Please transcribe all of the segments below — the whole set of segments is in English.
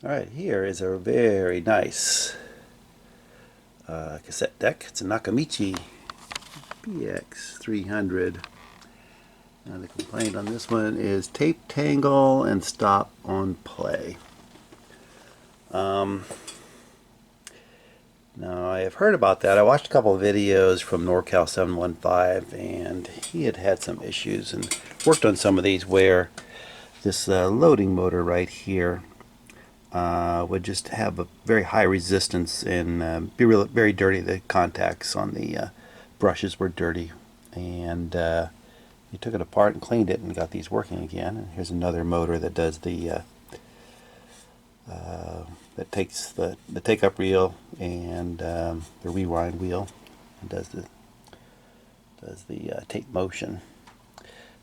Alright, here is a very nice cassette deck. It's a Nakamichi BX300. Now the complaint on this one is tape tangle and stop on play. Now I have heard about that. I watched a couple of videos from NorCal 715 and he had some issues and worked on some of these where this loading motor right here would just have a very high resistance and be very dirty. The contacts on the brushes were dirty, and he took it apart and cleaned it and got these working again. And here's another motor that does the that takes the take-up reel and the rewind wheel and does the tape motion.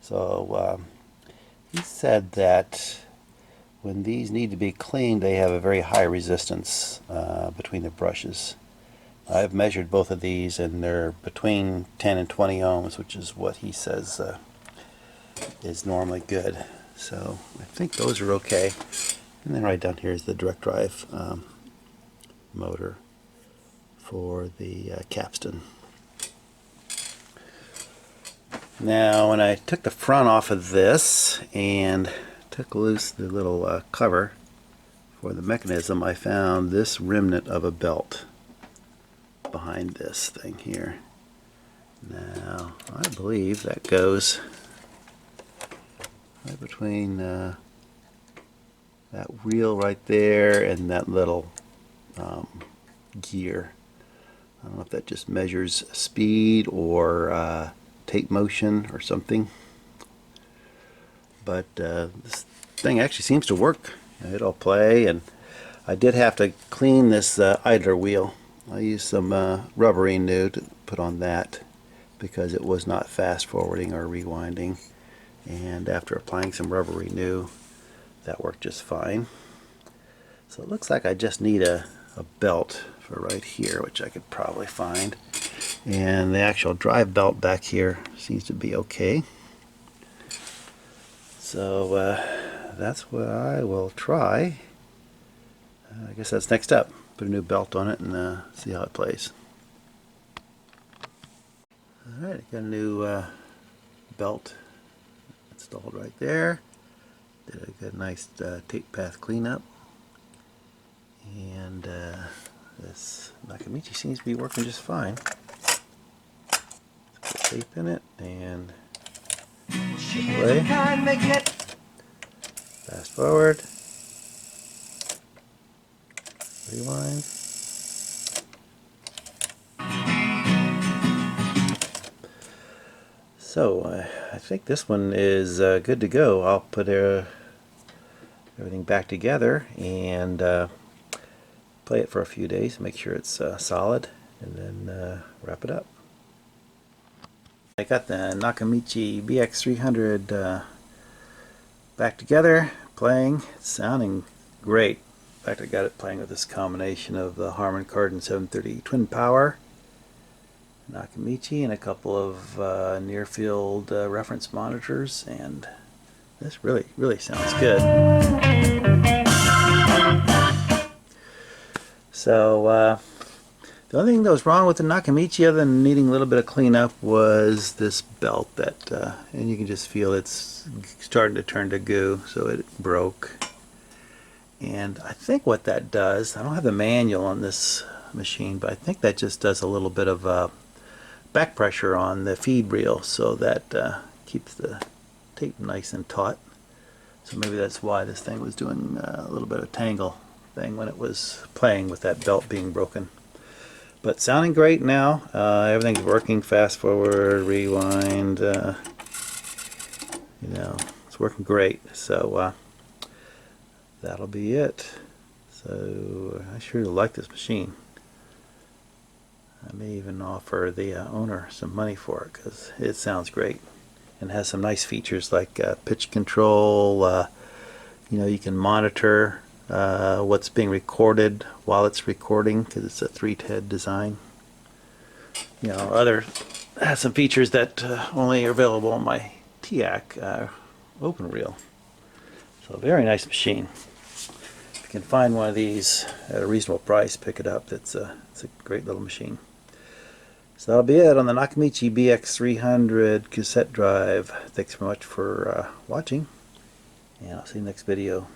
So he said that when these need to be cleaned, they have a very high resistance between the brushes. I've measured both of these and they're between 10 and 20 ohms, which is what he says is normally good. So I think those are okay. And then right down here is the direct drive motor for the capstan. Now when I took the front off of this and took loose the little cover for the mechanism, I found this remnant of a belt behind this thing here. Now I believe that goes right between that wheel right there and that little gear. I don't know if that just measures speed or tape motion or something, but this thing actually seems to work. It'll play, and I did have to clean this idler wheel. I used some rubber renew to put on that because it was not fast forwarding or rewinding, and after applying some rubber renew, that worked just fine. So it looks like I just need a belt for right here, which I could probably find, and the actual drive belt back here seems to be okay. So that's what I will try. I guess that's next up. Put a new belt on it and see how it plays. Alright, got a new belt installed right there. Did a good nice tape path cleanup. And this Nakamichi seems to be working just fine. Let's put tape in it and play. Fast forward. Rewind. So I think this one is good to go. I'll put everything back together and play it for a few days, make sure it's solid, and then wrap it up. I got the Nakamichi BX300 back together, playing, it's sounding great. In fact, I got it playing with this combination of the Harman Kardon 730 Twin Power, Nakamichi, and a couple of near-field reference monitors, and this really sounds good. So the only thing that was wrong with the Nakamichi, other than needing a little bit of cleanup, was this belt that, and you can just feel it's starting to turn to goo, so it broke. And I think what that does, I don't have the manual on this machine, but I think that just does a little bit of back pressure on the feed reel, so that keeps the tape nice and taut. So maybe that's why this thing was doing a little bit of tangle thing when it was playing with that belt being broken. But sounding great now. Everything's working. Fast forward, rewind. You know, it's working great. So that'll be it. So I sure like this machine. I may even offer the owner some money for it because it sounds great and has some nice features like pitch control. You know, you can monitor what's being recorded while it's recording because it's a 3-head design. You know, has some features that only are available on my TIAC open reel. So very nice machine. you can find one of these at a reasonable price, pick it up. It's a great little machine. So that'll be it on the Nakamichi BX300 cassette drive. Thanks very much for watching, and I'll see you next video.